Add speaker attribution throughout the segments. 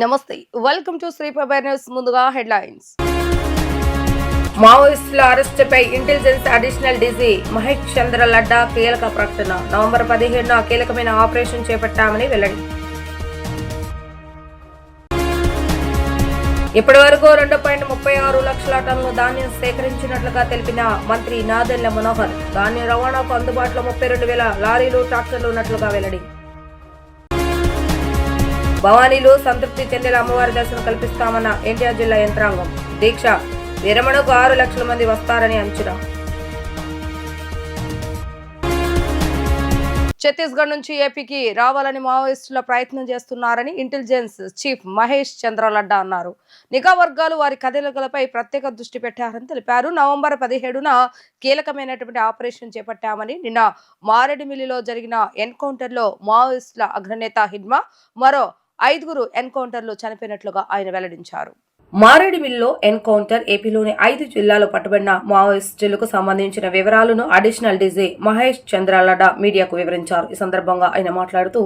Speaker 1: నమస్తే, welcome to Shri ప్రభా news. ముందుగా హెడ్లైన్స్. మావోయిస్టుల అరెస్టుపై ఇంటెలిజెన్స్ అడిషనల్ డీజీ మహేష్ చంద్ర లడ్డా కీలక ప్రకటన. నవంబర్ 17న కీలకమైన ఆపరేషన్ చేపట్టామని వెల్లడి. ఇప్పటి వరకు 2.36 లక్షల టన్నుల ధాన్యం సేకరించినట్లుగా తెలిపిన మంత్రి నాదెళ్ల మనోహర్. ధాన్యం రవాణాకు అందుబాటులో 32,000 లారీలు, ట్రాక్టర్లు ఉన్నట్లుగా వెల్లడి. భవానీలు సంతృప్తి చెందేల అమ్మవారి దర్శనం కల్పిస్తామన్న ఎన్టీఆర్ జిల్లా యంత్రాంగం. దీక్ష విరమణకు 6 లక్షల మంది వస్తారని అంచనా. ఛత్తీస్గఢ్ నుంచి ఏపీకి రావాలని మావోయిస్టుల ప్రయత్నం చేస్తున్నారని ఇంటెలిజెన్స్ చీఫ్ మహేష్ చంద్ర లడ్డా అన్నారు. నిఘా వర్గాలు వారి కదలికలపై ప్రత్యేక దృష్టి పెట్టారని తెలిపారు. నవంబర్ 17న కీలకమైనటువంటి ఆపరేషన్ చేపట్టామని, నిన్న మారేడుమిల్లిలో జరిగిన ఎన్కౌంటర్లో మావోయిస్టుల అగ్రనేత హిడ్మా, మరో 5 ఎన్కౌంటర్లు చనిపోయినట్లుగా ఆయన వెల్లడించారు. మారేడుమిల్లిలో ఎన్కౌంటర్, ఏపీలోని 5 జిల్లాలో పట్టుబడిన మావోయిస్టులకు సంబంధించిన వివరాలను అడిషనల్ డీజీ మహేష్ చంద్ర లడ్డా మీడియాకు వివరించారు. ఈ సందర్భంగా ఆయన మాట్లాడుతూ,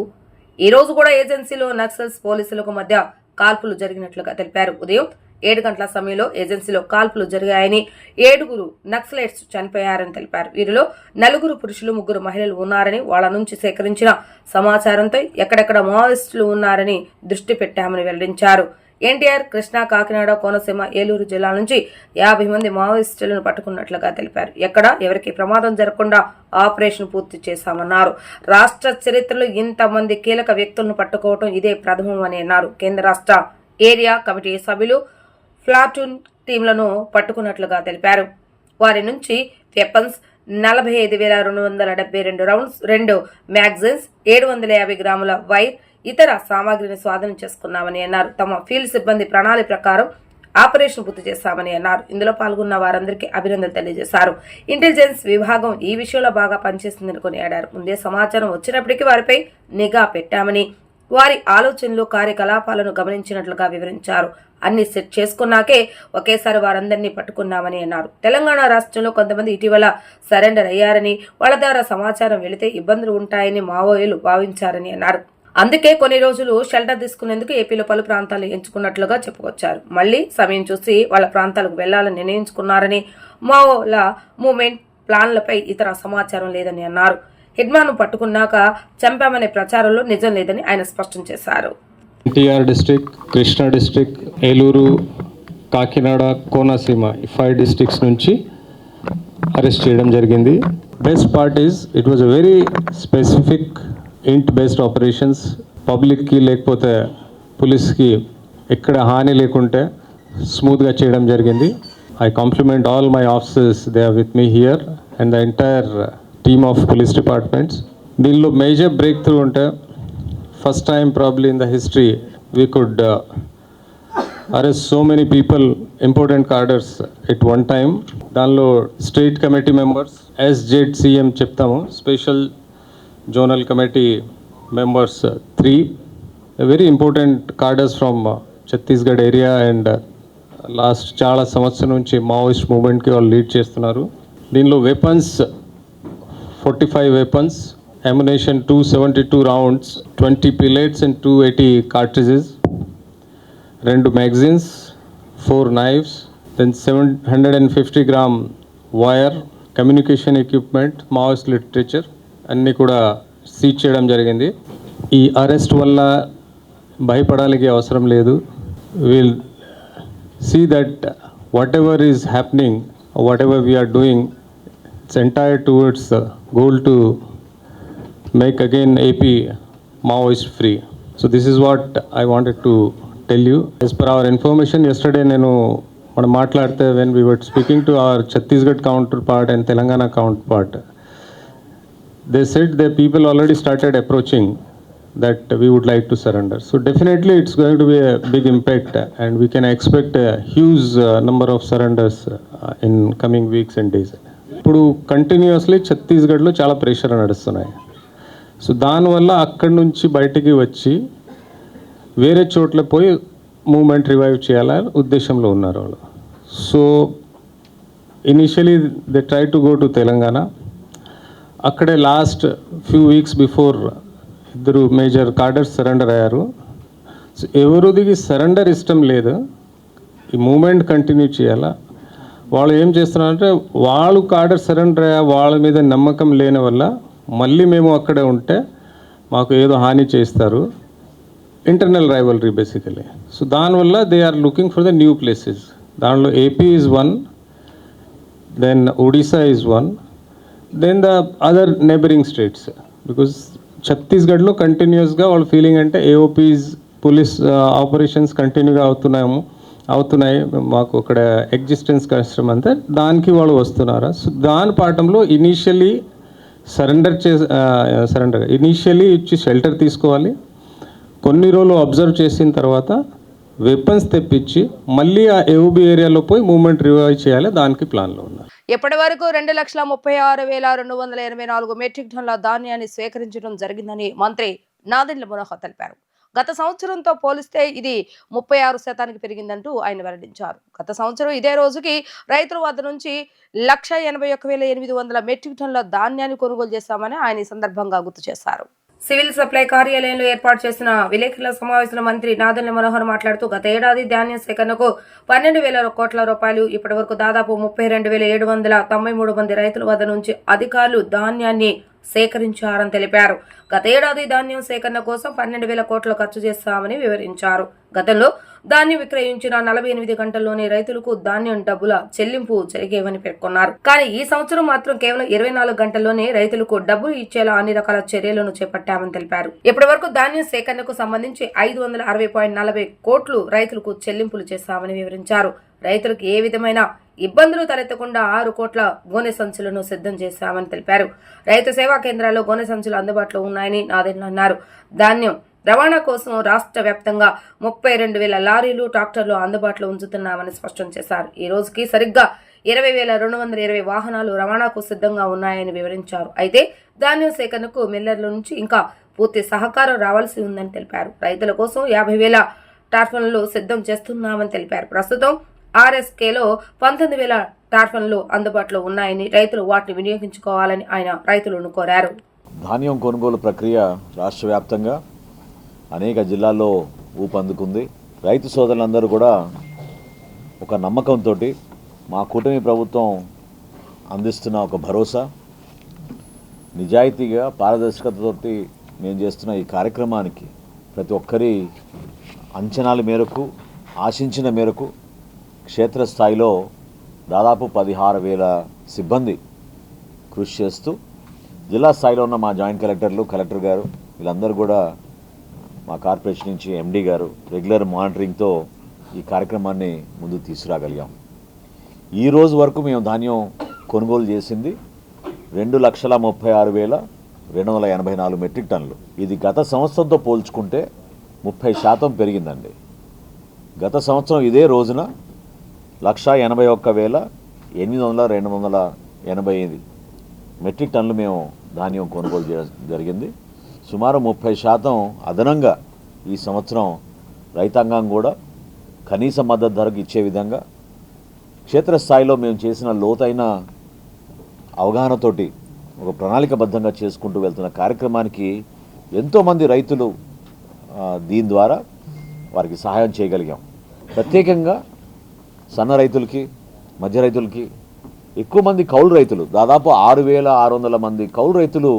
Speaker 1: ఈ రోజు కూడా ఏజెన్సీలో నక్సల్స్ పోలీసులకు మధ్య కాల్పులు జరిగినట్లుగా తెలిపారు. ఉదయం 7 గంటల సమయంలో ఏజెన్సీలో కాల్పులు జరిగాయని, 7 నక్సలైట్స్ చనిపోయారని తెలిపారు. వీరిలో 4 పురుషులు, 3 మహిళలు ఉన్నారని, వాళ్ల నుంచి సేకరించిన సమాచారంతో ఎక్కడెక్కడ మావోయిస్టులు ఉన్నారని దృష్టి పెట్టామని వెల్లడించారు. ఎన్టీఆర్, కృష్ణా, కాకినాడ, కోనసీమ, ఏలూరు జిల్లాల నుంచి 50 మంది మావోయిస్టులను పట్టుకున్నట్లుగా తెలిపారు. ఎక్కడ ఎవరికి ప్రమాదం జరగకుండా ఆపరేషన్ పూర్తి చేశామన్నారు. రాష్ట్ర చరిత్రలో ఇంతమంది కీలక వ్యక్తులను పట్టుకోవడం ఇదే ప్రథమమని అన్నారు. కేంద్ర రాష్ట్ర ఏరియా కమిటీ సభ్యులు, ప్లాటూన్ టీంలను పట్టుకున్నట్లుగా తెలిపారు. వారి నుంచి వెపన్స్ 45,272 రౌండ్స్, 2 మ్యాగజైన్స్, 750 గ్రాముల వైర్, ఇతర సామాగ్రిని స్వాధీనం చేసుకున్నామని అన్నారు. తమ ఫీల్డ్ సిబ్బంది ప్రణాళిక ప్రకారం ఆపరేషన్ పూర్తి చేశామని అన్నారు. ఇందులో పాల్గొన్న వారందరికీ అభినందనలు తెలియజేశారు. ఇంటెలిజెన్స్ విభాగం ఈ విషయంలో బాగా పనిచేస్తుందని కొనియాడారు. ముందే సమాచారం వచ్చినప్పటికీ వారిపై నిఘా పెట్టామని, వారి ఆలోచనలు, కార్యకలాపాలను గమనించినట్లుగా వివరించారు. అన్ని సెట్ చేసుకున్నాకే ఒకేసారి వారందరినీ పట్టుకున్నామని అన్నారు. తెలంగాణ రాష్ట్రంలో కొంతమంది ఇటీవల సరెండర్ అయ్యారని, వాళ్ల ద్వారా సమాచారం వెళితే ఇబ్బందులు ఉంటాయని మావోయిలు భావించారని అన్నారు. అందుకే కొన్ని రోజులు షెల్టర్ తీసుకునేందుకు ఏపీలో పలు ప్రాంతాలు ఎంచుకున్నట్లుగా చెప్పుకొచ్చారు. మళ్లీ సమయం చూసి వాళ్ళ ప్రాంతాలకు వెళ్లాలని నిర్ణయించుకున్నారని, మావోల మూవ్మెంట్ ప్లాన్లపై ఇతర సమాచారం లేదని అన్నారు. హిడ్మాను పట్టుకున్నాక చంపామనే ప్రచారంలో నిజం లేదని ఆయన స్పష్టం చేశారు.
Speaker 2: NTR district, Krishna district, Eluru, Kakinada, Konaseema 5 districts నుంచి అరెస్ట్ చేయడం జరిగింది. Best part is it was a very specific int based operations. పబ్లిక్కి లేకపోతే పోలీస్కి ఎక్కడ హాని లేకుంటే స్మూత్గా చేయడం జరిగింది. I compliment all my officers, they are with me here and the entire team of police departments. దీనిలో మేజర్ బ్రేక్ త్రూ ఉంటే, first time probably in the history we could arrest so many people, important కార్డర్స్ at one time. దానిలో state committee members, SZCM చెప్తాము, special Zonal Committee members 3, very important cadres from Chhattisgarh area and last చాలా సంవత్సరం నుంచి Maoist మూవ్మెంట్కి వాళ్ళు lead చేస్తున్నారు. దీనిలో weapons 45 weapons, ammunition 272 rounds, 20 pellets and 280 cartridges, 2 magazines, 4 knives, then 750 gram wire, communication equipment, Maoist literature అన్నీ కూడా seize చేయడం జరిగింది. ఈ అరెస్ట్ వల్ల భయపడాలికి అవసరం లేదు. Will see that whatever is happening, whatever we're doing, it's entire towards goal to make again AP Maoist free. So this is what I wanted to tell you. As per our information yesterday మనం మాట్లాడితే when we were speaking to our Chhattisgarh counterpart and Telangana counterpart, they said that people already started approaching that we would like to surrender. So definitely it's going to be a big impact and we can expect a huge number of surrenders in coming weeks and days. ఇప్పుడు continuously ఛత్తీస్గఢ్లో చాలా pressure నడుస్తున్నాయి. So దానివల్ల అక్కడి నుంచి బయటికి వచ్చి వేరే చోట్ల పోయి మూమెంట్ రివైవ్ చేయాలని ఉద్దేశంలో ఉన్నారు వాళ్ళు. So initially they try to go to Telangana. అక్కడే last few weeks before 2 major cadres surrender అయ్యారు. సో ఎవరిదికి సరెండర్ ఇష్టం లేదు, ఈ మూమెంట్ కంటిన్యూ చేయాలా. వాళ్ళు ఏం చేస్తున్నారంటే వాళ్ళు కాడర్ సరెండర్ అయ్యా వాళ్ళ మీద నమ్మకం లేని వల్ల మళ్ళీ మేము అక్కడే ఉంటే మాకు ఏదో హాని చేస్తారు, ఇంటర్నల్ రైవలరీ బేసికలీ. సో దానివల్ల they are looking for the new places. దానిలో AP is one, then Odisha is one, then the other neighbouring states. Because ఛత్తీస్గఢ్లో కంటిన్యూస్గా వాళ్ళ ఫీలింగ్ అంటే ఏఓపీస్ పోలీస్ ఆపరేషన్స్ కంటిన్యూగా అవుతున్నాయి, మాకు అక్కడ ఎగ్జిస్టెన్స్ కష్టం అంతే, దానికి వాళ్ళు వస్తున్నారా. సో దాని పాఠంలో ఇనీషియలీ ఇనీషియలీ ఇచ్చి షెల్టర్ తీసుకోవాలి, కొన్ని రోజులు అబ్జర్వ్ చేసిన తర్వాత వెపన్స్ తెప్పించి మళ్ళీ ఆ ఏఓబి ఏరియాలో పోయి మూవ్మెంట్ రివైవ్ చేయాలి, దానికి ప్లాన్లో ఉన్నారు.
Speaker 1: ఇప్పటి వరకు 2,36,284 మెట్రిక్ టన్నుల ధాన్యాన్ని స్వీకరించడం జరిగిందని మంత్రి నాదెండ్ల మనోహర్ తెలిపారు. గత సంవత్సరంతో పోలిస్తే ఇది 36% పెరిగిందంటూ ఆయన వెల్లడించారు. గత సంవత్సరం ఇదే రోజుకి రైతుల వద్ద నుంచి 181,800 మెట్రిక్ టన్నుల ధాన్యాన్ని కొనుగోలు చేశామని ఆయన ఈ సందర్భంగా గుర్తు చేశారు. సివిల్ సప్లై కార్యాలయంలో ఏర్పాటు చేసిన విలేకరుల సమావేశంలో మంత్రి నాదెండ్ల మనోహర్ మాట్లాడుతూ గత ఏడాది ధాన్యం సేకరణకు 12,000 కోట్ల రూపాయలు, ఇప్పటి వరకు దాదాపు 32,793 మంది రైతుల వద్ద నుంచి అధికారులు ధాన్యాన్ని సేకరించారని తెలిపారు. గత ఏడాది ధాన్యం సేకరణ కోసం 12,000 కోట్లు ఖర్చు చేస్తామని వివరించారు. గతంలో ధాన్యం విక్రయించిన 48 గంటల్లోనే రైతులకు ధాన్యం డబ్బుల చెల్లింపు జరిగేవని పేర్కొన్నారు. కానీ ఈ సంవత్సరం మాత్రం కేవలం 24 గంటల్లోనే రైతులకు డబ్బులు ఇచ్చేలా అన్ని రకాల చర్యలను చేపట్టామని తెలిపారు. ఇప్పటి వరకు ధాన్యం సేకరణకు సంబంధించి 560.40 కోట్లు రైతులకు చెల్లింపులు చేస్తామని వివరించారు. రైతులకు ఏ విధమైన ఇబ్బందులు తలెత్తకుండా 6 కోట్ల గోనె సంచులను సిద్ధం చేశామని తెలిపారు. రైతు సేవా కేంద్రాల్లో గోనె సంచులు అందుబాటులో ఉన్నాయని నాదెండ్ల అన్నారు. ధాన్యం రవాణా కోసం రాష్ట్ర వ్యాప్తంగా 32,000 లారీలు, ట్రాక్టర్లు అందుబాటులో ఉంచుతున్నామని స్పష్టం చేశారు. ఈ రోజుకి సరిగ్గా 20,220 వాహనాలు రవాణాకు సిద్ధంగా ఉన్నాయని వివరించారు. అయితే ధాన్యం సేకరణకు మిల్లర్ల నుంచి ఇంకా పూర్తి సహకారం రావాల్సి ఉందని తెలిపారు. రైతుల కోసం 50,000 టార్పన్లు సిద్ధం చేస్తున్నామని తెలిపారు. ప్రస్తుతం ఆర్ఎస్కేలో 19,000 టార్పన్లు అందుబాటులో ఉన్నాయని, రైతులు వాటిని వినియోగించుకోవాలని ఆయన రైతులను కోరారు.
Speaker 3: ధాన్యం కొనుగోలు ప్రక్రియ రాష్ట్ర వ్యాప్తంగా అనేక జిల్లాల్లో ఊపందుకుంది. రైతు సోదరులందరూ కూడా ఒక నమ్మకంతో మా కూటమి ప్రభుత్వం అందిస్తున్న ఒక భరోసా, నిజాయితీగా పారదర్శకతతోటి మేము చేస్తున్న ఈ కార్యక్రమానికి ప్రతి ఒక్కరి అంచనాల మేరకు, ఆశించిన మేరకు క్షేత్రస్థాయిలో దాదాపు 16,000 సిబ్బంది కృషి చేస్తూ, జిల్లా స్థాయిలో ఉన్న మా జాయింట్ కలెక్టర్లు, కలెక్టర్ గారు వీళ్ళందరూ కూడా మా కార్పొరేషన్ నుంచి ఎండీ గారు రెగ్యులర్ మానిటరింగ్తో ఈ కార్యక్రమాన్ని ముందుకు తీసుకురాగలిగాం. ఈ రోజు వరకు మేము ధాన్యం కొనుగోలు చేసింది 2,36,284 మెట్రిక్ టన్నులు. ఇది గత సంవత్సరంతో పోల్చుకుంటే 30% పెరిగిందండి. గత సంవత్సరం ఇదే రోజున 181,800 మెట్రిక్ టన్నులు మేము ధాన్యం కొనుగోలు చేయడం జరిగింది. సుమారు 30% అదనంగా ఈ సంవత్సరం రైతాంగం కూడా కనీస మద్దతు ధరకు ఇచ్చే విధంగా క్షేత్రస్థాయిలో మేము చేసిన లోతైన అవగాహనతోటి ఒక ప్రణాళికబద్ధంగా చేసుకుంటూ వెళ్తున్న కార్యక్రమానికి ఎంతోమంది రైతులు దీని ద్వారా వారికి సహాయం చేయగలిగాం. ప్రత్యేకంగా సన్న రైతులకి, మధ్య రైతులకి, ఎక్కువ మంది కౌలు రైతులు, దాదాపు 6,600 మంది కౌలు రైతులు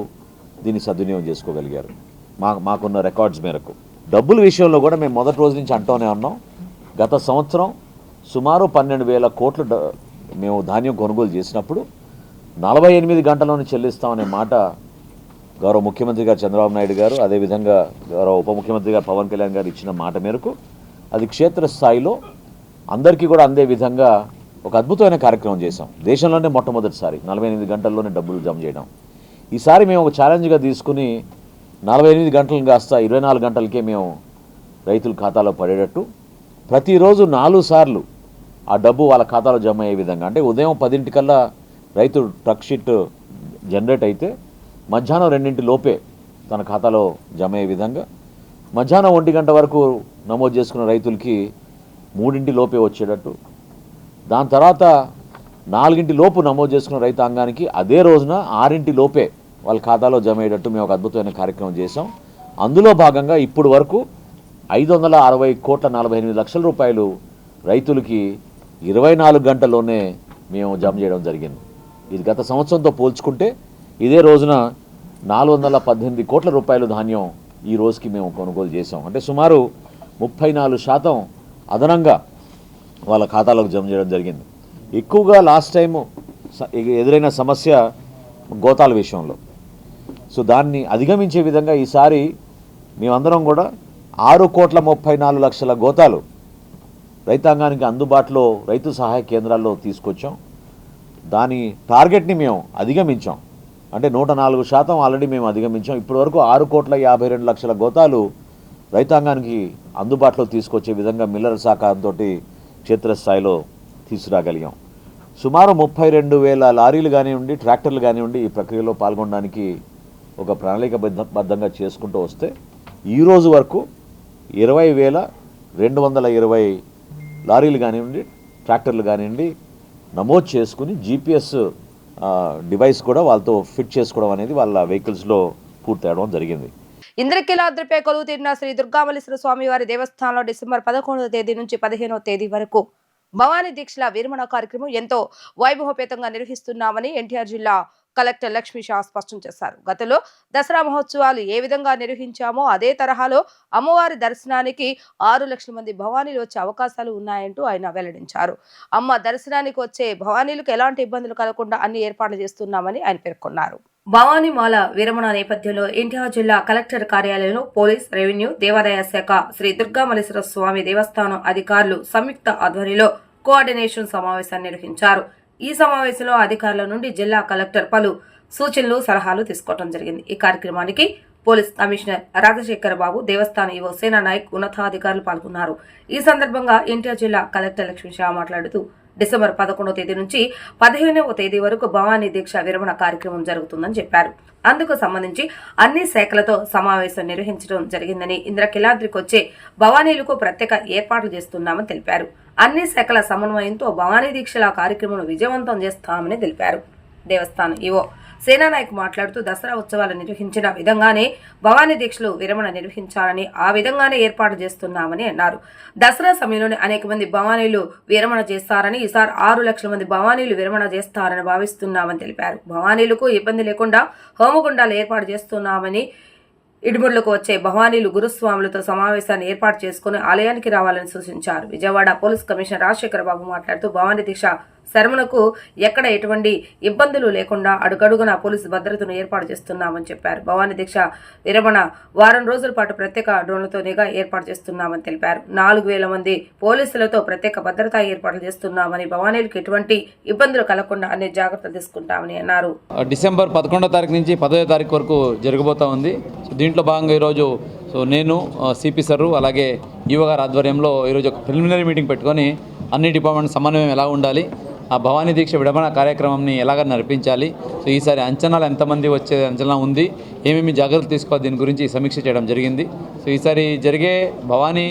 Speaker 3: దీన్ని సద్వినియోగం చేసుకోగలిగారు మాకున్న రికార్డ్స్ మేరకు. డబ్బుల విషయంలో కూడా మేము మొదటి రోజు నుంచి అంటూనే ఉన్నాం. గత సంవత్సరం సుమారు 12,000 కోట్లు మేము ధాన్యం కొనుగోలు చేసినప్పుడు 48 గంటల్లోనే చెల్లిస్తామనే మాట గౌరవ ముఖ్యమంత్రి గారు చంద్రబాబు నాయుడు గారు, అదేవిధంగా గౌరవ ఉప ముఖ్యమంత్రి గారు పవన్ కళ్యాణ్ గారు ఇచ్చిన మాట మేరకు అది క్షేత్రస్థాయిలో అందరికీ కూడా అందే విధంగా ఒక అద్భుతమైన కార్యక్రమం చేశాం. దేశంలోనే మొట్టమొదటిసారి 48 గంటల్లోనే డబ్బులు జమ చేయడం. ఈసారి మేము ఒక ఛాలెంజ్గా తీసుకుని 48 గంటలను కాస్త 24 గంటలకే మేము రైతుల ఖాతాలో పడేటట్టు ప్రతిరోజు 4 సార్లు ఆ డబ్బు వాళ్ళ ఖాతాలో జమ అయ్యే విధంగా, అంటే ఉదయం 10 రైతు ట్రక్ షీట్ జనరేట్ అయితే మధ్యాహ్నం 2 లోపే తన ఖాతాలో జమ అయ్యే విధంగా, మధ్యాహ్నం 1 గంట వరకు నమోదు చేసుకున్న రైతులకి 3 లోపే వచ్చేటట్టు, దాని తర్వాత 4 లోపు నమోదు చేసుకున్న రైతాంగానికి అదే రోజున 6 లోపే వాళ్ళ ఖాతాలో జమ అయ్యేటట్టు మేము ఒక అద్భుతమైన కార్యక్రమం చేసాం. అందులో భాగంగా ఇప్పుడు వరకు 560,48,00,000 రైతులకి 24 గంటల్లోనే మేము జమ చేయడం జరిగింది. ఇది గత సంవత్సరంతో పోల్చుకుంటే ఇదే రోజున 418 కోట్ల రూపాయలు ధాన్యం ఈ రోజుకి మేము కొనుగోలు చేసాం. అంటే సుమారు 34% అదనంగా వాళ్ళ ఖాతాలకు జమ చేయడం జరిగింది. ఎక్కువగా లాస్ట్ టైము ఎదురైన సమస్య గోతాల విషయంలో. సో దాన్ని అధిగమించే విధంగా ఈసారి మేమందరం కూడా 6,34,00,000 గోతాలు రైతాంగానికి అందుబాటులో రైతు సహాయ కేంద్రాల్లో తీసుకొచ్చాం. దాని టార్గెట్ని మేము అధిగమించాం. అంటే 104% ఆల్రెడీ మేము అధిగమించాం. ఇప్పటివరకు 6,52,00,000 గోతాలు రైతాంగానికి అందుబాటులో తీసుకొచ్చే విధంగా మిల్లర్ సహకారంతో క్షేత్రస్థాయిలో తీసుకురాగలిగాం. సుమారు 32,000 లారీలు కానివ్వండి, ట్రాక్టర్లు కానివ్వండి ఈ ప్రక్రియలో పాల్గొనడానికి ఒక ప్రణాళికబద్ధంగా చేసుకుంటూ వస్తే ఈరోజు వరకు 20,220 లారీలు కానివ్వండి, ట్రాక్టర్లు కానివ్వండి నమోదు చేసుకుని జీపీఎస్ డివైస్ కూడా వాళ్ళతో ఫిట్ చేసుకోవడం అనేది వాళ్ళ వెహికల్స్లో పూర్తి అవడం జరిగింది.
Speaker 1: ఇంద్రకీలాద్రిపై కొలువు తీరిన శ్రీ దుర్గామల్లేశ్వర స్వామి వారి దేవస్థానంలో డిసెంబర్ 11వ తేదీ నుంచి 15వ తేదీ వరకు భవానీ దీక్షల విరమణ కార్యక్రమం ఎంతో వైభవపేతంగా నిర్వహిస్తున్నామని ఎన్టీఆర్ జిల్లా కలెక్టర్ లక్ష్మీ షా స్పష్టం చేశారు. గతంలో దసరా మహోత్సవాలు ఏ విధంగా నిర్వహించామో అదే తరహాలో అమ్మవారి దర్శనానికి 6 లక్షల మంది భవానీలు వచ్చే అవకాశాలు ఉన్నాయంటూ ఆయన వెల్లడించారు. అమ్మ దర్శనానికి వచ్చే భవానీలకు ఎలాంటి ఇబ్బందులు కలగకుండా అన్ని ఏర్పాట్లు చేస్తున్నామని ఆయన పేర్కొన్నారు. భవానీమాల విరమణ నేపథ్యంలో ఎన్టీఆర్ జిల్లా కలెక్టర్ కార్యాలయంలో పోలీస్, రెవెన్యూ, దేవాదాయ శాఖ, శ్రీ దుర్గామల్లేశ్వర స్వామి దేవస్థానం అధికారులు సంయుక్త ఆధ్వర్యంలో కోఆర్డినేషన్ సమావేశాన్ని నిర్వహించారు. ఈ సమావేశంలో అధికారుల నుండి జిల్లా కలెక్టర్ పలు సూచనలు, సలహాలు తీసుకోవడం జరిగింది. ఈ కార్యక్రమానికి పోలీస్ కమిషనర్ రాజశేఖర్ బాబు, దేవస్థాన ఈవో సేనా నాయక్, ఉన్నతాధికారులు పాల్గొన్నారు. ఈ సందర్భంగా ఎన్టీఆర్ జిల్లా కలెక్టర్ లక్ష్మీ షా మాట్లాడుతూ డిసెంబర్ 11వ తేదీ నుంచి 15వ తేదీ వరకు భవానీ దీక్ష విరమణ కార్యక్రమం జరుగుతుందని చెప్పారు. అందుకు సంబంధించి అన్ని శాఖలతో సమావేశం నిర్వహించడం జరిగిందని, ఇంద్రకీలాద్రికి వచ్చే భవానీలకు ప్రత్యేక ఏర్పాట్లు చేస్తున్నామని తెలిపారు. అన్ని శాఖల సమన్వయంతో భవానీ దీక్షల కార్యక్రమం విజయవంతం చేస్తామని తెలిపారు. దేవస్థానం ఈవో సేనానాయక్ మాట్లాడుతూ దసరా ఉత్సవాలు నిర్వహించిన విధంగానే భవానీ దీక్షలు విరమణ నిర్వహించాలని, ఆ విధంగానే ఏర్పాటు చేస్తున్నామని అన్నారు. దసరా సమయంలోనే అనేక మంది భవానీలు విరమణ చేస్తారని, ఈసారి 6 లక్షల మంది భవానీలు విరమణ చేస్తారని భావిస్తున్నామని తెలిపారు. భవానీలకు ఇబ్బంది లేకుండా హోమగుండాలు ఏర్పాటు చేస్తున్నామని, ఇడుముళ్లకు వచ్చే భవానీలు గురుస్వాములతో సమావేశాన్ని ఏర్పాటు చేసుకుని ఆలయానికి రావాలని సూచించారు. విజయవాడ పోలీస్ కమిషనర్ రాజశేఖర్ బాబు మాట్లాడుతూ భవానీ దీక్ష శర్మలకు ఎక్కడ ఎటువంటి ఇబ్బందులు లేకుండా అడుగడుగున పోలీసు భద్రతను ఏర్పాటు చేస్తున్నామని చెప్పారు. భవానీ దీక్ష విరమణ వారం రోజుల పాటు ప్రత్యేక డ్రోన్లతో నిఘా ఏర్పాటు చేస్తున్నామని తెలిపారు. 4,000 మంది పోలీసులతో ప్రత్యేక భద్రతా ఏర్పాట్లు చేస్తున్నామని, భవానీలకు ఎటువంటి ఇబ్బందులు కలగకుండా అన్ని జాగ్రత్తలు తీసుకుంటామని అన్నారు.
Speaker 4: డిసెంబర్ 11వ తారీఖు నుంచి 10వ తారీఖు వరకు జరగబోతా ఉంది. దీంట్లో భాగంగా ఈరోజు నేను సిపి సర్ అలాగే ఈవో గారి ఆధ్వర్యంలో ఈరోజు ఒక ప్రిలిమినరీ మీటింగ్ పెట్టుకొని అన్ని డిపార్ట్మెంట్ సమన్వయం ఎలా ఉండాలి, ఆ భవానీ దీక్ష విడమణ కార్యక్రమాన్ని ఎలాగ నడిపించాలి, సో ఈసారి అంచనాలు ఎంతమంది వచ్చే అంచనా ఉంది, ఏమేమి జాగ్రత్తలు తీసుకోవాలి, దీని గురించి సమీక్ష చేయడం జరిగింది. సో ఈసారి జరిగే భవానీ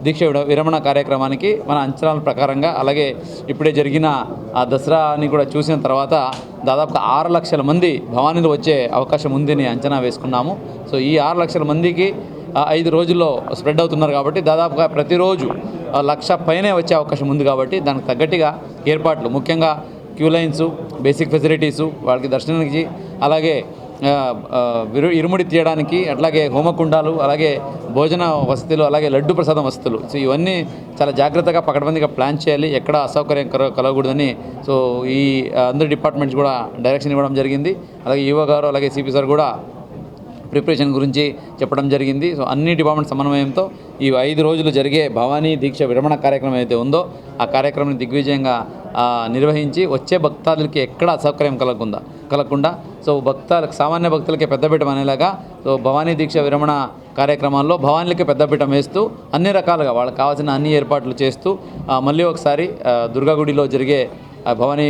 Speaker 4: దీక్ష విరమణ కార్యక్రమానికి మన అంచనాల ప్రకారంగా, అలాగే ఇప్పుడే జరిగిన ఆ దసరాని కూడా చూసిన తర్వాత దాదాపుగా 6 లక్షల మంది భవానీలు వచ్చే అవకాశం ఉందని అంచనా వేసుకున్నాము. సో ఈ 6 లక్షల మందికి 5 రోజుల్లో స్ప్రెడ్ అవుతున్నారు కాబట్టి దాదాపుగా ప్రతిరోజు 1,00,000 పైనే వచ్చే అవకాశం ఉంది. కాబట్టి దానికి తగ్గట్టుగా ఏర్పాట్లు, ముఖ్యంగా క్యూ లైన్స్, బేసిక్ ఫెసిలిటీసు, వాళ్ళకి దర్శనానికి, అలాగే ఇరుముడి తీయడానికి, అట్లాగే హోమకుండాలు, అలాగే భోజన వసతులు, అలాగే లడ్డు ప్రసాదం వసతులు, సో ఇవన్నీ చాలా జాగ్రత్తగా పకడ్బందీగా ప్లాన్ చేయాలి, ఎక్కడ అసౌకర్యం కలగకూడదని. సో ఈ అందరి డిపార్ట్మెంట్స్ కూడా డైరెక్షన్ ఇవ్వడం జరిగింది. అలాగే ఈవో గారు అలాగే సిపి సార్ కూడా ప్రిపరేషన్ గురించి చెప్పడం జరిగింది. సో అన్ని డిపార్ట్మెంట్ సమన్వయంతో ఈ 5 రోజులు జరిగే భవానీ దీక్ష విరమణ కార్యక్రమం అయితే ఉందో ఆ కార్యక్రమాన్ని దిగ్విజయంగా నిర్వహించి వచ్చే భక్తాదులకి ఎక్కడ అసౌకర్యం కలగకుండా సో సామాన్య భక్తులకి పెద్దపీఠం అనేలాగా సో భవానీ దీక్ష విరమణ కార్యక్రమాల్లో భవానీలకి పెద్దపీఠం వేస్తూ అన్ని రకాలుగా వాళ్ళకి కావాల్సిన అన్ని ఏర్పాట్లు చేస్తూ మళ్ళీ ఒకసారి దుర్గాగుడిలో జరిగే భవానీ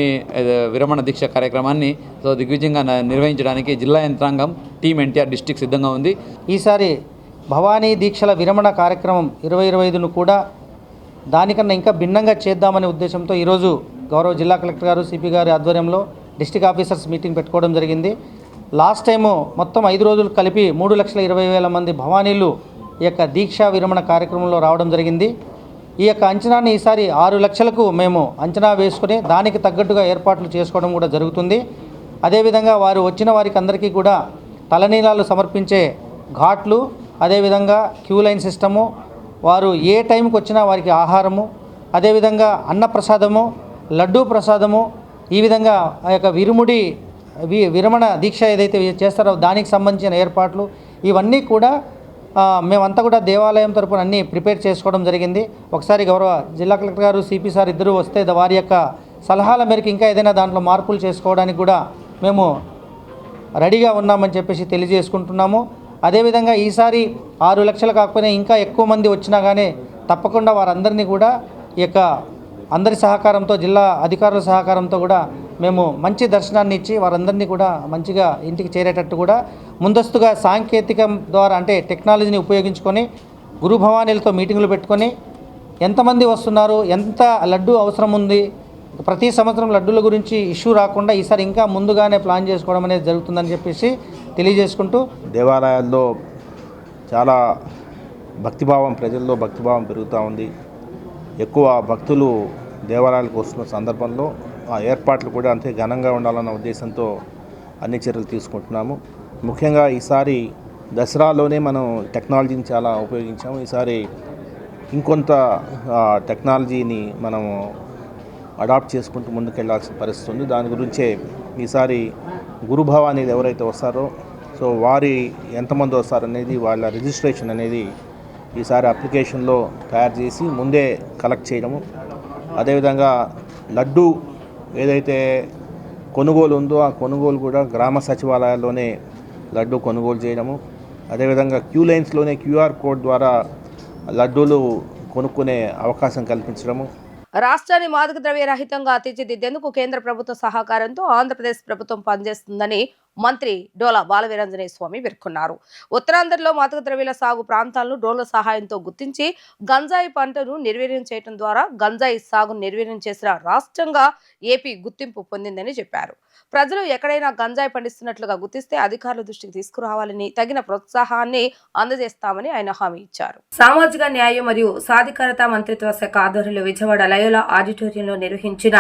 Speaker 4: విరమణ దీక్ష కార్యక్రమాన్ని సో దిగ్విజయంగా నిర్వహించడానికి జిల్లా యంత్రాంగం టీం ఎన్టీఆర్ డిస్ట్రిక్ట్ సిద్ధంగా ఉంది.
Speaker 5: ఈసారి భవానీ దీక్షల విరమణ కార్యక్రమం 2025ను కూడా దానికన్నా ఇంకా భిన్నంగా చేద్దామనే ఉద్దేశంతో ఈరోజు గౌరవ జిల్లా కలెక్టర్ గారు, సిపి గారి ఆధ్వర్యంలో డిస్ట్రిక్ట్ ఆఫీసర్స్ మీటింగ్ పెట్టుకోవడం జరిగింది. లాస్ట్ టైము మొత్తం 5 రోజులు కలిపి 3,20,000 మంది భవానీలు ఈ యొక్క దీక్షా విరమణ కార్యక్రమంలో రావడం జరిగింది. ఈ యొక్క అంచనాని ఈసారి 6 లక్షలకు మేము అంచనా వేసుకుని దానికి తగ్గట్టుగా ఏర్పాట్లు చేసుకోవడం కూడా జరుగుతుంది. అదేవిధంగా వారు వచ్చిన వారికి అందరికీ కూడా తలనీలాలు సమర్పించే ఘాట్లు, అదేవిధంగా క్యూ లైన్ సిస్టము, వారు ఏ టైంకి వచ్చినా వారికి ఆహారము, అదేవిధంగా అన్నప్రసాదము, లడ్డూ ప్రసాదము, ఈ విధంగా ఆ యొక్క విరమణ దీక్ష ఏదైతే చేస్తారో దానికి సంబంధించిన ఏర్పాట్లు ఇవన్నీ కూడా మేమంతా కూడా దేవాలయం తరపున అన్నీ ప్రిపేర్ చేసుకోవడం జరిగింది. ఒకసారి గౌరవ జిల్లా కలెక్టర్ గారు, సిపి సార్ ఇద్దరు వస్తే వారి యొక్క సలహాల మేరకు ఇంకా ఏదైనా దాంట్లో మార్పులు చేసుకోవడానికి కూడా మేము రెడీగా ఉన్నామని చెప్పేసి తెలియజేసుకుంటున్నాము. అదేవిధంగా ఈసారి 6 లక్షలు కాకపోయినా ఇంకా ఎక్కువ మంది వచ్చినా కానీ తప్పకుండా వారందరినీ కూడా ఈ యొక్క అందరి సహకారంతో, జిల్లా అధికారుల సహకారంతో కూడా మేము మంచి దర్శనాన్ని ఇచ్చి వారందరినీ కూడా మంచిగా ఇంటికి చేరేటట్టు కూడా ముందస్తుగా సాంకేతికం ద్వారా అంటే టెక్నాలజీని ఉపయోగించుకొని గురు భవానీలతో మీటింగులు పెట్టుకొని ఎంతమంది వస్తున్నారు, ఎంత లడ్డు అవసరం ఉంది, ప్రతి సంవత్సరం లడ్డూల గురించి ఇష్యూ రాకుండా ఈసారి ఇంకా ముందుగానే ప్లాన్ చేసుకోవడం అనేది జరుగుతుందని చెప్పేసి తెలియజేసుకుంటూ,
Speaker 6: దేవాలయాల్లో చాలా భక్తిభావం, ప్రజల్లో భక్తిభావం పెరుగుతూ ఉంది. ఎక్కువ భక్తులు దేవాలయాలకు వస్తున్న సందర్భంలో ఆ ఏర్పాట్లు కూడా అంతే ఘనంగా ఉండాలన్న ఉద్దేశంతో అన్ని చర్యలు తీసుకుంటున్నాము. ముఖ్యంగా ఈసారి దసరాలోనే మనం టెక్నాలజీని చాలా ఉపయోగించాము. ఈసారి ఇంకొంత టెక్నాలజీని మనము అడాప్ట్ చేసుకుంటూ ముందుకెళ్లాల్సిన పరిస్థితి ఉంది. దాని గురించే ఈసారి గురుభావ అనేది ఎవరైతే వస్తారో సో వారి ఎంతమంది వస్తారనేది వాళ్ళ రిజిస్ట్రేషన్ అనేది ఈసారి అప్లికేషన్లో తయారు చేసి ముందే కలెక్ట్ చేయడము, అదేవిధంగా లడ్డు ఏదైతే కొనుగోలు ఉందో ఆ కొనుగోలు కూడా గ్రామ సచివాలయాల్లోనే లడ్డు కొనుగోలు చేయడము, అదేవిధంగా క్యూ లైన్స్లోనే క్యూఆర్ కోడ్ ద్వారా లడ్డూలు కొనుక్కునే అవకాశం కల్పించడము.
Speaker 1: రాష్ట్రాన్ని మాదక ద్రవ్య రహితంగా తీర్చిదిద్దేందుకు కేంద్ర ప్రభుత్వ సహకారంతో ఆంధ్రప్రదేశ్ ప్రభుత్వం పనిచేస్తుందని మంత్రి డోలా బాలవీరాంజనేయ స్వామి పేర్కొన్నారు. ఉత్తరాంధ్రలో మాదక ద్రవ్యాల సాగు ప్రాంతాలను డ్రోన్ల సహాయంతో గుర్తించి గంజాయి పంటను నిర్వీర్యం చేయడం ద్వారా గంజాయి సాగును నిర్వీర్యం చేసిన రాష్ట్రంగా ఏపీ గుర్తింపు పొందిందని చెప్పారు. ప్రజలు ఎక్కడైనా గంజాయి పండిస్తున్నట్లుగా గుర్తిస్తే అధికారుల దృష్టికి తీసుకురావాలని, తగిన ప్రోత్సాహాన్ని అందజేస్తామని ఆయన హామీ ఇచ్చారు. సామాజిక న్యాయం మరియు సాధికారత మంత్రిత్వ శాఖ ఆధ్వర్యంలో విజయవాడ లయోలా ఆడిటోరియంలో నిర్వహించిన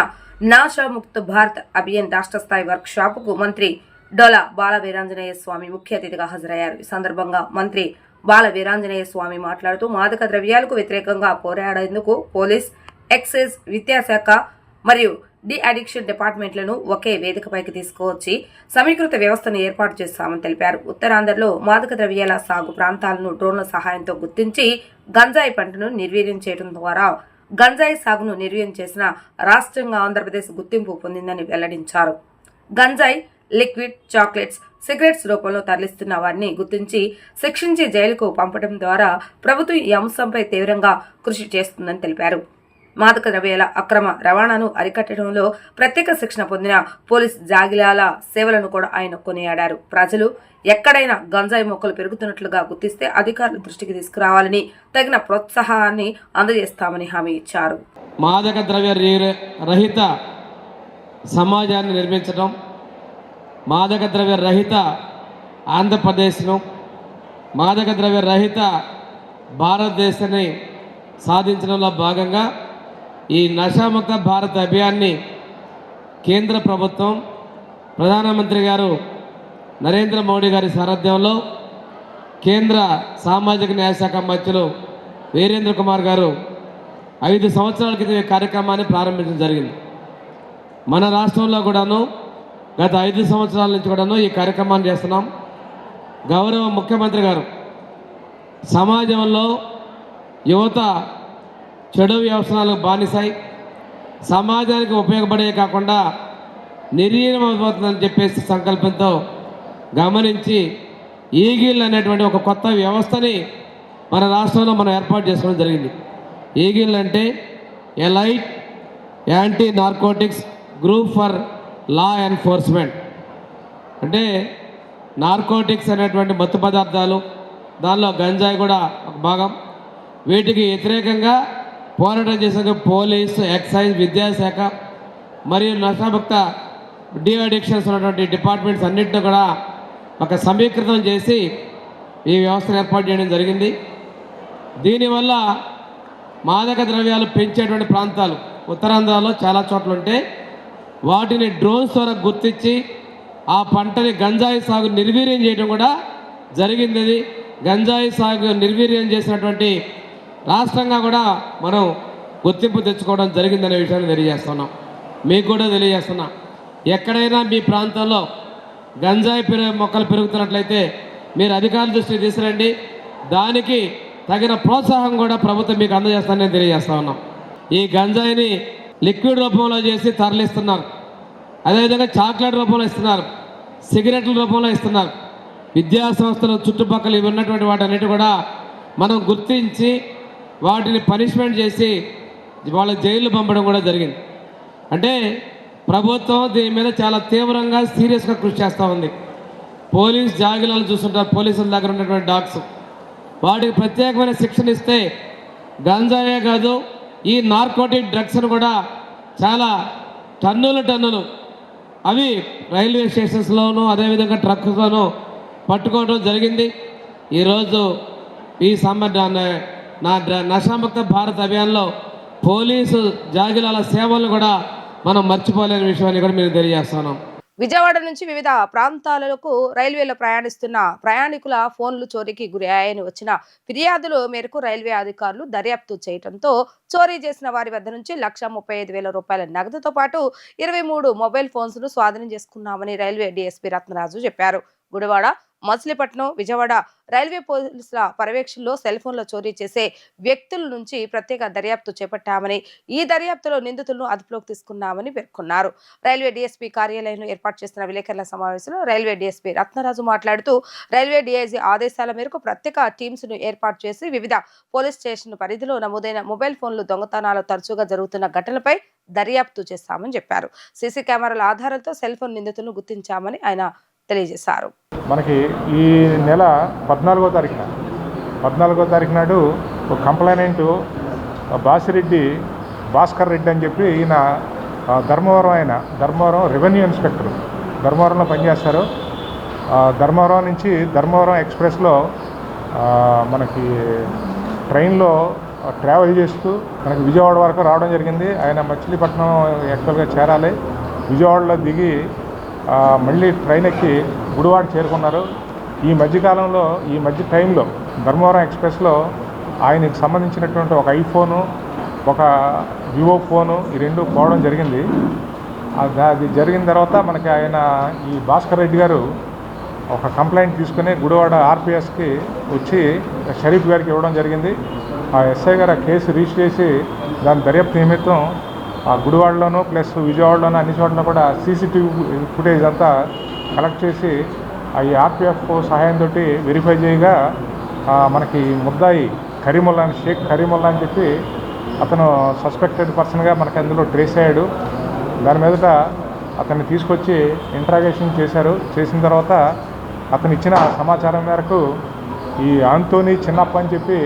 Speaker 1: నాషా ముక్త్ భారత్ అభియాన్ రాష్ట్ర స్థాయి వర్క్ షాప్ కు మంత్రి డోలా బాల వీరాంజనేయ స్వామి ముఖ్య అతిథిగా హాజరయ్యారు. ఈ సందర్భంగా మంత్రి బాల వీరాంజనేయ స్వామి మాట్లాడుతూ మాదక ద్రవ్యాలకు వ్యతిరేకంగా పోరాడేందుకు పోలీస్, ఎక్సైజ్, విద్యాశాఖ మరియు డి అడిక్షన్ డిపార్ట్మెంట్లను ఒకే వేదికపైకి తీసుకువచ్చి సమీకృత వ్యవస్థను ఏర్పాటు చేస్తామని తెలిపారు. ఉత్తరాంధ్రలో మాదక ద్రవ్యాల సాగు ప్రాంతాలను డ్రోన్ల సహాయంతో గుర్తించి గంజాయి పంటను నిర్వీర్యం చేయడం ద్వారా గంజాయి సాగును నిర్వీర్యం చేసిన రాష్ట్రంగా ఆంధ్రప్రదేశ్ గుర్తింపు పొందిందని వెల్లడించారు. గంజాయి, లిక్విడ్, చాక్లెట్స్, సిగరెట్స్ రూపంలో తరలిస్తున్న వారిని గుర్తించి శిక్షించి జైలుకు పంపడం ద్వారా ప్రభుత్వం ఈ అంశంపై తీవ్రంగా కృషి చేస్తుందని తెలిపారు. మాదక ద్రవ్యాల అక్రమ రవాణాను అరికట్టడంలో ప్రత్యేక శిక్షణ పొందిన పోలీస్ జాగిలాల సేవలను కూడా ఆయన కొనియాడారు. ప్రజలు ఎక్కడైనా గంజాయి మొక్కలు పెరుగుతున్నట్లుగా గుర్తిస్తే అధికారుల దృష్టికి తీసుకురావాలని, తగిన ప్రోత్సాహాన్ని అందజేస్తామని హామీ ఇచ్చారు.
Speaker 7: మాదక ద్రవ్య రహిత సమాజాన్ని నిర్మించడం, మాదక ద్రవ్య రహిత ఆంధ్రప్రదేశ్ను, మాదక ద్రవ్య రహిత భారతదేశాన్ని సాధించడంలో భాగంగా ఈ నషాముక్త భారత్ అభియాన్ని కేంద్ర ప్రభుత్వం ప్రధానమంత్రి గారు నరేంద్ర మోడీ గారి సారథ్యంలో కేంద్ర సామాజిక న్యాయ శాఖ మంత్రులు వీరేంద్ర కుమార్ గారు 5 సంవత్సరాల క్రితం ఈ కార్యక్రమాన్ని ప్రారంభించడం జరిగింది. మన రాష్ట్రంలో కూడాను గత 5 సంవత్సరాల నుంచి కూడాను ఈ కార్యక్రమాన్ని చేస్తున్నాం. గౌరవ ముఖ్యమంత్రి గారు సమాజంలో యువత చెడు వ్యవసనాలకు బానిసై సమాజానికి ఉపయోగపడే కాకుండా నిర్వీర్యమైపోతుందని చెప్పేసి సంకల్పంతో గమనించి ఈగిల్ అనేటువంటి ఒక కొత్త వ్యవస్థని మన రాష్ట్రంలో మనం ఏర్పాటు చేసుకోవడం జరిగింది. ఈగిల్ అంటే elite anti narcotics group for law enforcement. అంటే నార్కోటిక్స్ అనేటువంటి మత్తు పదార్థాలు, దానిలో గంజాయి కూడా ఒక భాగం. వీటికి వ్యతిరేకంగా పోరాటం చేసే పోలీసు, ఎక్సైజ్, విద్యాశాఖ మరియు నషాముక్త డి అడిక్షన్స్ ఉన్నటువంటి డిపార్ట్మెంట్స్ అన్నింటినీ కూడా ఒక సమీకృతం చేసి ఈ వ్యవస్థను ఏర్పాటు చేయడం జరిగింది. దీనివల్ల మాదక ద్రవ్యాలు పెంచేటువంటి ప్రాంతాలు ఉత్తరాంధ్రలో చాలా చోట్ల ఉంటే వాటిని డ్రోన్స్ ద్వారా గుర్తించి ఆ పంటని గంజాయి సాగు నిర్వీర్యం చేయడం కూడా జరిగింది. గంజాయి సాగు నిర్వీర్యం చేసినటువంటి రాష్ట్రంగా కూడా మనం గుర్తింపు తెచ్చుకోవడం జరిగిందనే విషయాన్ని తెలియజేస్తున్నాం. మీకు కూడా తెలియజేస్తున్నా, ఎక్కడైనా మీ ప్రాంతంలో గంజాయి మొక్కలు పెరుగుతున్నట్లయితే మీరు అధికారుల దృష్టికి తీసుకురండి. దానికి తగిన ప్రోత్సాహం కూడా ప్రభుత్వం మీకు అందజేస్తానని తెలియజేస్తా ఉన్నాం. ఈ గంజాయిని లిక్విడ్ రూపంలో చేసి తరలిస్తున్నారు, అదేవిధంగా చాక్లెట్ రూపంలో ఇస్తున్నారు, సిగరెట్ల రూపంలో ఇస్తున్నారు. విద్యా సంస్థలు చుట్టుపక్కల ఇవి ఉన్నటువంటి వాటన్నిటి కూడా మనం గుర్తించి వాటిని పనిష్మెంట్ చేసి వాళ్ళ జైలు పంపడం కూడా జరిగింది. అంటే ప్రభుత్వం దీని మీద చాలా తీవ్రంగా సీరియస్గా కృషి చేస్తూ ఉంది. పోలీస్ జాగిలాలు చూస్తుంటారు, పోలీసుల దగ్గర ఉన్నటువంటి డాగ్స్, వాటికి ప్రత్యేకమైన శిక్షణ ఇస్తే గంజాయే కాదు ఈ నార్కోటిక్ డ్రగ్స్ను కూడా చాలా టన్నులు అవి రైల్వే స్టేషన్స్లోనూ అదేవిధంగా ట్రక్స్లోనూ పట్టుకోవడం జరిగింది. ఈరోజు ఈ నషాముక్త భారత్ అభియాన్లో పోలీసు జాగిలాల సేవలను కూడా మనం మర్చిపోలేని విషయాన్ని కూడా మేము తెలియజేస్తున్నాం.
Speaker 1: విజయవాడ నుంచి వివిధ ప్రాంతాలకు రైల్వేలో ప్రయాణిస్తున్న ప్రయాణికుల ఫోన్లు చోరీకి గురయ్యాయని వచ్చిన ఫిర్యాదుల మేరకు రైల్వే అధికారులు దర్యాప్తు చేయడంతో చోరీ చేసిన వారి వద్ద నుంచి 1,35,000 రూపాయల నగదుతో పాటు 23 మొబైల్ ఫోన్స్ ను స్వాధీనం చేసుకున్నామని రైల్వే డీఎస్పీ రత్నరాజు చెప్పారు. గుడివాడ, మచిలీపట్నం, విజయవాడ రైల్వే పోలీసుల పర్యవేక్షణలో సెల్ ఫోన్ల చోరీ చేసే వ్యక్తుల నుంచి ప్రత్యేక దర్యాప్తు చేపట్టామని, ఈ దర్యాప్తులో నిందితులను అదుపులోకి తీసుకున్నామని పేర్కొన్నారు. రైల్వే డీఎస్పీ కార్యాలయంలో ఏర్పాటు చేసిన విలేకరుల సమావేశంలో రైల్వే డీఎస్పీ రత్నరాజు మాట్లాడుతూ రైల్వే డీఐజీ ఆదేశాల మేరకు ప్రత్యేక టీమ్స్ ను ఏర్పాటు చేసి వివిధ పోలీస్ స్టేషన్ పరిధిలో నమోదైన మొబైల్ ఫోన్లు దొంగతనాలు తరచుగా జరుగుతున్న ఘటనలపై దర్యాప్తు చేస్తామని చెప్పారు. సీసీ కెమెరాల ఆధారాలతో సెల్ ఫోన్ నిందితులను గుర్తించామని ఆయన తెలియజేశారు.
Speaker 8: మనకి ఈ నెల 14వ తారీఖు నాడు ఒక కంప్లైనెంట్ బాసిరెడ్డి భాస్కర్ రెడ్డి అని చెప్పి ఈయన ధర్మవరం రెవెన్యూ ఇన్స్పెక్టర్, ధర్మవరంలో పనిచేస్తారు. ధర్మవరం నుంచి ధర్మవరం ఎక్స్ప్రెస్లో మనకి ట్రైన్లో ట్రావెల్ చేస్తూ మనకి విజయవాడ వరకు రావడం జరిగింది. ఆయన మచిలీపట్నం యాక్చువల్గా చేరాలి, విజయవాడలో దిగి మళ్ళీ ట్రైన్ ఎక్కి గుడివాడ చేరుకున్నారు. ఈ మధ్య టైంలో ధర్మవరం ఎక్స్ప్రెస్లో ఆయనకు సంబంధించినటువంటి ఒక ఐఫోను, ఒక వివో ఫోను, ఈ రెండు పోవడం జరిగింది. అది జరిగిన తర్వాత మనకి ఆయన ఈ భాస్కర్ రెడ్డి గారు ఒక కంప్లైంట్ తీసుకుని గుడివాడ ఆర్పిఎస్కి వచ్చి షరీఫ్ గారికి ఇవ్వడం జరిగింది. ఆ ఎస్ఐ గారు ఆ కేసు రిజిస్టర్ చేసి దాని దర్యాప్తు నిమిత్తం గుడివాడలోనూ ప్లస్ విజయవాడలోనూ అన్ని చోట్ల కూడా సీసీటీవీ ఫుటేజ్ అంతా కలెక్ట్ చేసి ఈ ఆర్పిఎఫ్ సహాయంతో వెరిఫై చేయగా మనకి ముద్దాయి షేక్ కరీముల్లా అని చెప్పి అతను సస్పెక్టెడ్ పర్సన్గా మనకి అందులో ట్రేస్ అయ్యాడు. దాని మీదట అతన్ని తీసుకొచ్చి ఇంట్రాగేషన్ చేసిన తర్వాత అతను ఇచ్చిన సమాచారం మేరకు ఈ ఆంటోనీ చిన్నప్ప అని చెప్పి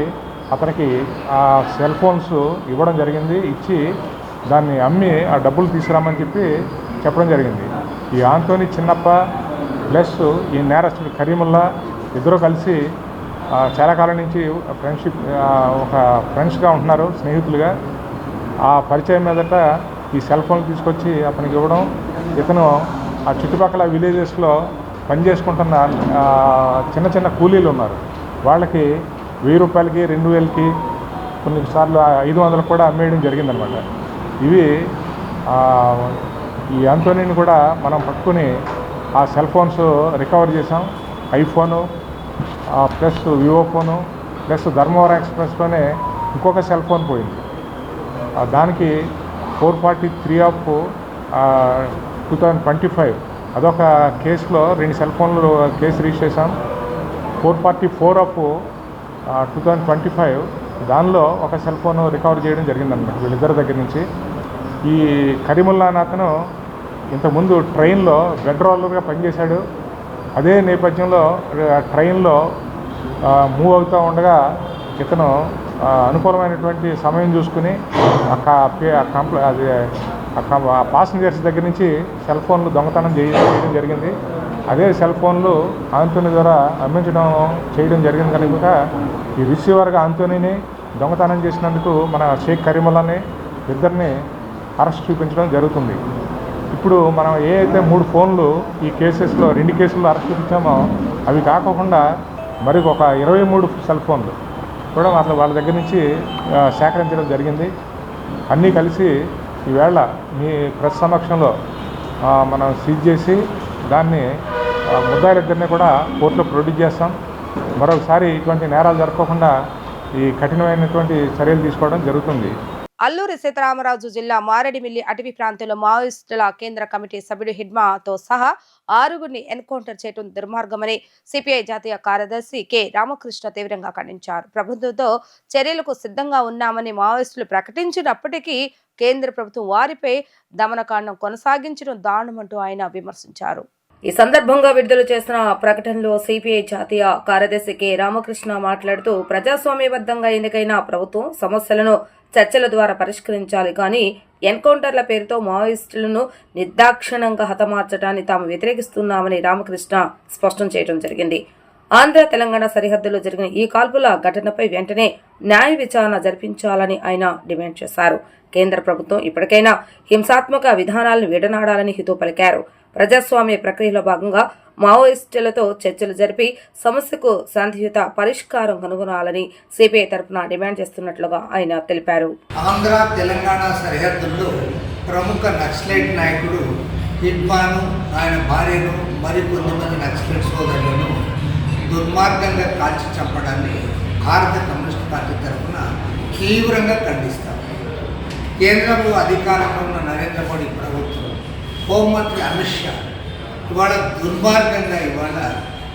Speaker 8: అతనికి ఆ సెల్ ఫోన్స్ ఇవ్వడం జరిగింది. ఇచ్చి దాన్ని అమ్మి ఆ డబ్బులు తీసుకురామని చెప్పి చెప్పడం జరిగింది. ఈ ఆంటోనీ చిన్నప్ప ప్లస్ ఈ నేరస్తుడు కరీముల్లా ఇద్దరు కలిసి చాలా కాలం నుంచి ఒక ఫ్రెండ్స్గా ఉంటున్నారు, స్నేహితులుగా. ఆ పరిచయం మీదట ఈ సెల్ ఫోన్లు తీసుకొచ్చి అతనికి ఇవ్వడం, ఇతను ఆ చుట్టుపక్కల విలేజెస్లో పనిచేసుకుంటున్న చిన్న కూలీలు ఉన్నారు, వాళ్ళకి 1000 రూపాయలకి 2000కి కొన్నిసార్లు 500 కూడా అమ్మేయడం జరిగిందనమాట. ఇవి ఈ ఆంటోనీని కూడా మనం పట్టుకుని ఆ సెల్ ఫోన్స్ రికవర్ చేసాం. IPhone plus Vivo phone plus Dharmavaram ఎక్స్ప్రెస్లోనే ఇంకొక సెల్ ఫోన్ పోయింది. దానికి 443 ఆఫ్ 2025 అదొక కేసులో 2 సెల్ ఫోన్లు కేసు రిజిస్టర్ చేసాం. 444 ఆఫ్ 2025 దానిలో ఒక సెల్ ఫోన్ రికవర్ చేయడం జరిగిందన్నమాట వీళ్ళిద్దరి దగ్గర నుంచి. ఈ కరీముల్లా అతను ఇంతకుముందు ట్రైన్లో బెడ్ రోలర్గా పనిచేశాడు. అదే నేపథ్యంలో ట్రైన్లో మూవ్ అవుతూ ఉండగా ఇతను అనుకూలమైనటువంటి సమయం చూసుకుని పాసెంజర్స్ దగ్గర నుంచి సెల్ ఫోన్లు దొంగతనం చేయడం జరిగింది. అదే సెల్ ఫోన్లు ఆంటోనీ ద్వారా చేయడం జరిగింది కనుక ఈ రిసీవర్గా ఆంటోనీని దొంగతనం చేసినందుకు మన షేక్ కరీముల్లాని ఇద్దరిని అరెస్ట్ చూపించడం జరుగుతుంది. ఇప్పుడు మనం ఏ అయితే 3 ఫోన్లు ఈ కేసెస్లో 2 కేసుల్లో అరెస్ట్ చూపించామో అవి కాకుండా మరి ఒక 23 సెల్ ఫోన్లు కూడా అసలు వాళ్ళ దగ్గర నుంచి సేకరించడం జరిగింది. అన్నీ కలిసి ఈవేళ మీ ప్రెస్ సమక్షంలో మనం సీజ్ చేసి దాన్ని ముద్దాయిలిద్దరిని కూడా కోర్టులో ప్రొడ్యూస్ చేస్తాం. మరొకసారి ఇటువంటి నేరాలు జరగకుండా ఈ కఠినమైనటువంటి చర్యలు తీసుకోవడం జరుగుతుంది.
Speaker 1: అల్లూరి సీతారామరాజు జిల్లా మారేడుమిల్లి అటవీ ప్రాంతంలో మావోయిస్టుల కేంద్ర కమిటీ సభ్యుడు హిడ్మాతో సహా 6గురిని ఎన్కౌంటర్ చేయడం దుర్మార్గమని సిపిఐ జాతీయ కార్యదర్శి కె రామకృష్ణ తీవ్రంగా ఖండించారు. ప్రభుత్వంతో చర్యలకు సిద్ధంగా ఉన్నామని మావోయిస్టులు ప్రకటించినప్పటికీ కేంద్ర ప్రభుత్వం వారిపై దమనకాండం కొనసాగించడం దారుణమంటూ ఆయన విమర్శించారు. ఈ సందర్భంగా విడుదల చేసిన ప్రకటనలో సిపిఐ జాతీయ కార్యదర్శి కె రామకృష్ణ మాట్లాడుతూ ప్రజాస్వామ్యబద్ధంగా ఎన్నికైన ప్రభుత్వం సమస్యలను చర్చల ద్వారా పరిష్కరించాలి కానీ ఎన్కౌంటర్ల పేరుతో మావోయిస్టులను నిర్దాక్షిణ్యంగా హతమార్చడాన్ని తాము వ్యతిరేకిస్తున్నామని రామకృష్ణ స్పష్టం చేయడం జరిగింది. ఆంధ్ర తెలంగాణ సరిహద్దులో జరిగిన ఈ కాల్పుల ఘటనపై వెంటనే న్యాయ విచారణ జరిపించాలని ఆయన డిమాండ్ చేశారు. కేంద్ర ప్రభుత్వం ఇప్పటికైనా హింసాత్మక విధానాలను విడనాడాలని హితవు పలికారు. ప్రజాస్వామ్య ప్రక్రియలో భాగంగా మావోయిస్టులతో చర్చలు జరిపి సమస్యకు శాంతియుత పరిష్కారం కనుగొనాలని సిపిఐ తరఫున డిమాండ్ చేస్తున్నట్లుగా ఆయన తెలిపారు.
Speaker 9: ఆంధ్ర తెలంగాణ సరిహద్దుల్లో ప్రముఖ నక్సలైట్ నాయకుడు హిడ్మాను ఆయన భార్యను మరికొంతమంది నక్సలైట్ సోదరులను దుర్మార్గంగా కాల్చి చంపడాన్ని భారత కమ్యూనిస్ట్ పార్టీ తరఫున తీవ్రంగా ఖండిస్తారు. కేంద్రంలో అధికారంలో ఉన్న నరేంద్ర మోడీ ప్రభుత్వం హోంమంత్రి అమిత్ షా ఇవాళ దుర్మార్గంగా ఇవాళ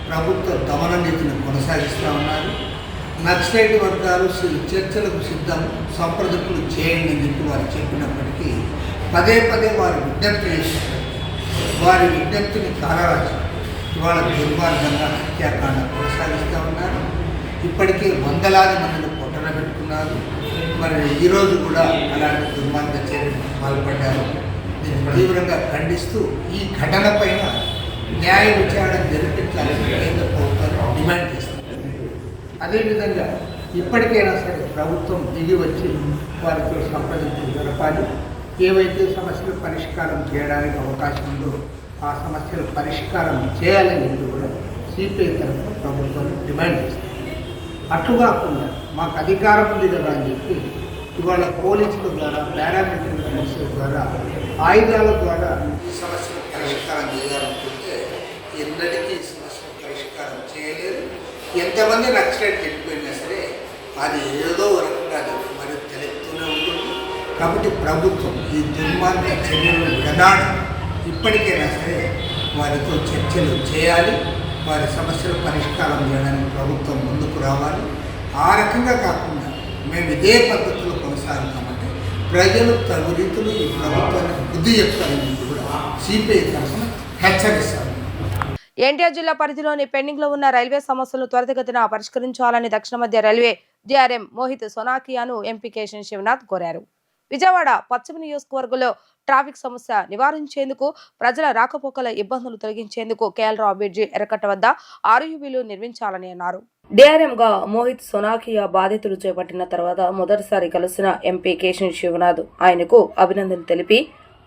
Speaker 9: ప్రభుత్వ దమన నీతిని కొనసాగిస్తూ ఉన్నారు. నక్సలైట్ వర్గాలు చర్చలకు సిద్ధం, సంప్రదింపులు చేయండి అని చెప్పి వారు చెప్పినప్పటికీ పదే పదే వారు విజ్ఞప్తి చేశారు. వారి విజ్ఞప్తిని కాలరాజు ఇవాళ దుర్మార్గంగా హత్యాకాండ కొనసాగిస్తూ ఉన్నారు. ఇప్పటికే వందలాది మందిని పొట్టన పెట్టుకున్నారు. మరి ఈరోజు కూడా అలాంటి దుర్మార్గ చర్యలకు పాల్పడ్డారు. దీన్ని తీవ్రంగా ఖండిస్తూ ఈ ఘటన పైన న్యాయ విచారణ జరిపించాలని కేంద్ర ప్రభుత్వాన్ని డిమాండ్ చేస్తుంది. అదేవిధంగా ఇప్పటికైనా సరే ప్రభుత్వం దిగి వచ్చి వారితో సంప్రదింపులు జరపాలి. ఏవైతే సమస్యలు పరిష్కారం చేయడానికి అవకాశం ఉందో ఆ సమస్యలు పరిష్కారం చేయాలని కూడా సిపిఐ తరఫున ప్రభుత్వాన్ని డిమాండ్ చేస్తుంది. అట్లు కాకుండా మాకు అధికారం ఉంది కదా అని చెప్పి ఇవాళ పోలీసుల ద్వారా, పారామిలిటరీ ఫోర్సెస్ ద్వారా, ఆయుధాల ద్వారా ఈ సమస్యను పరిష్కారం చేయాలనుకుంటే ఎన్నటికీ ఈ సమస్యను పరిష్కారం చేయలేదు. ఎంతమంది నక్సలైట్ వెళ్ళిపోయినా సరే అది ఏదో రకంగా అది మరి తెలుస్తూనే ఉంటుంది. కాబట్టి ప్రభుత్వం ఈ దుర్మార్గ చర్యలను విడనాడి ఇప్పటికైనా సరే వారితో చర్చలు చేయాలి. వారి సమస్యలు పరిష్కారం చేయడానికి ప్రభుత్వం ముందుకు రావాలి. ఆ రకంగా కాకుండా మేము ఇదే పద్ధతిలో కొనసాగుతామంటే ప్రజలు తగు రీతిలో ఈ ప్రభుత్వానికి బుద్ధి చెప్తారని కూడా సిపిఐ తరఫున హెచ్చరిస్తారు.
Speaker 1: ఎన్టీఆర్ జిల్లా పరిధిలోని పెండింగ్ లో ఉన్న రైల్వే సమస్యలను త్వరితగతిన పరిష్కరించాలని దక్షిణ మధ్య రైల్వే డిఆర్ఎం మోహిత్ సోనాకియాను ఎంపీ కేశవ్ శివనాథ్ కోరారు. విజయవాడ పశ్చిమ నియోజకవర్గంలో ట్రాఫిక్ సమస్య నివారించేందుకు, ప్రజల రాకపోకల ఇబ్బందులు తొలగించేందుకు కేఎల్రావు బ్రిడ్జి ఎర్రకట్ట వద్ద ఆర్యూబీలు నిర్మించాలని అన్నారు. డిఆర్ఎంగా మోహిత్ సోనాకియా బాధితులు చేపట్టిన తర్వాత మొదటిసారి కలిసిన ఎంపీ కేశవ్ శివనాథ్ ఆయనకు అభినందనలు తెలిపి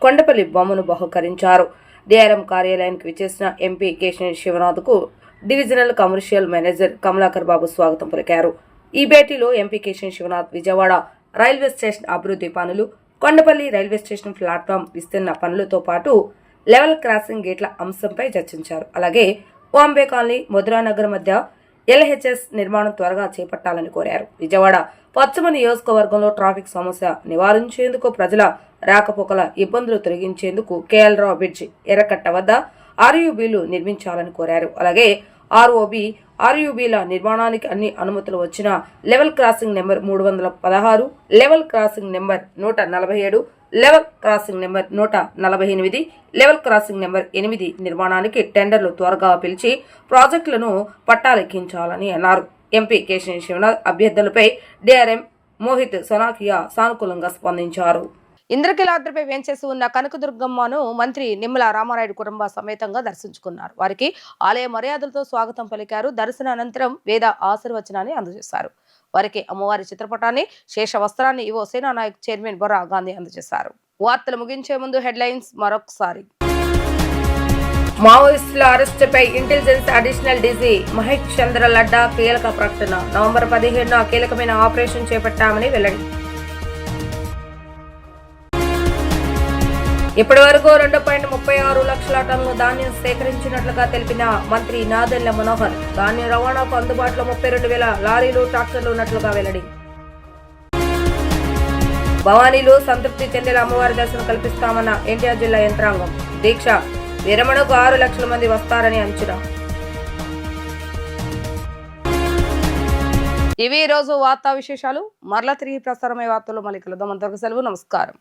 Speaker 1: కొండపల్లి బొమ్మను బహుకరించారు. డిఆర్ఎం కార్యాలయానికి విచ్చేసిన ఎంపీ కేశవ్ శివనాథ్ కు divisional commercial manager Kamalakar Babu స్వాగతం పలికారు. ఈ భేటీలో MP Keshav Sivanath Vijayawada railway station అభివృద్ధి పనులు, కొండపల్లి రైల్వే స్టేషన్ ప్లాట్ఫామ్ విస్తరణ పనులతో పాటు లెవెల్ క్రాసింగ్ గేట్ల అంశంపై చర్చించారు. అలాగే బాంబే కాలనీ, మధురానగర్ మధ్య ఎల్హెచ్ఎస్ నిర్మాణం త్వరగా చేపట్టాలని కోరారు. విజయవాడ పశ్చిమ నియోజకవర్గంలో ట్రాఫిక్ సమస్య నివారించేందుకు, ప్రజల రాకపోకల ఇబ్బందులు తొలగించేందుకు కేఎల్రావు బ్రిడ్జ్ ఎర్రకట్ట వద్ద ఆర్యూబీలు నిర్మించాలని కోరారు. అలాగే ఆర్యూబీల నిర్మాణానికి అన్ని అనుమతులు వచ్చిన level crossing number 316, level crossing number 147, level crossing number 148, level crossing number 8 నిర్మాణానికి టెండర్లు త్వరగా పిలిచి ప్రాజెక్టులను పట్టాలెక్కించాలని అన్నారు. ఎంపీ కేశవ్ శివనాథ్ అభ్యర్థులపై డిఆర్ఎం మోహిత్ సోనాకియా సానుకూలంగా స్పందించారు. ఇంద్రకీలాద్రిపై వేంచేసి ఉన్న కనకదుర్గమ్మను మంత్రి నిమ్మల రామారాయుడు కుటుంబ సమేతంగా దర్శించుకున్నారు. వారికి ఆలయ మర్యాదలతో స్వాగతం పలికారు. దర్శన అనంతరం వేద ఆశీర్వచనాన్ని అందజేశారు. వారికి అమ్మవారి చిత్రపటాన్ని, శేష వస్త్రాన్ని ఈవో సేనానాయక్ చైర్మన్ బొర్రా గాంధీ అందజేశారు. వార్తలు ముగించే ముందు హెడ్లైన్స్ మరొకసారి. మావోయిస్టుల అరెస్టుపై ఇంటెలిజెన్స్ అడిషనల్ డీజీ మహేష్ చంద్ర లడ్డా కీలక ప్రకటన. నవంబర్ 17న కీలకమైన ఆపరేషన్ చేపట్టామని వెల్లడి. ఇప్పటి వరకు 2.36 లక్షల టన్నుల ధాన్యం సేకరించినట్లుగా తెలిపిన మంత్రి నాదెళ్ల మనోహర్. ధాన్యం రవాణాకు అందుబాటులో 32,000 లారీలు, ట్రాక్టర్లు ఉన్నట్లుగా వెల్లడి. భవానీలు సంతృప్తి చెందేలా అమ్మవారి దర్శనం కల్పిస్తామన్న ఎన్టీఆర్ జిల్లా యంత్రాంగం. దీక్ష విరమణకు 6 లక్షల మంది వస్తారని అంచనా. ఇవి ఈ రోజు వార్తా విశేషాలు. మరలా తిరిగి ప్రసారమయ్యే వార్తల్లో మళ్ళీ కలుద్దాం. అంతవరకు సెలవు. నమస్కారం.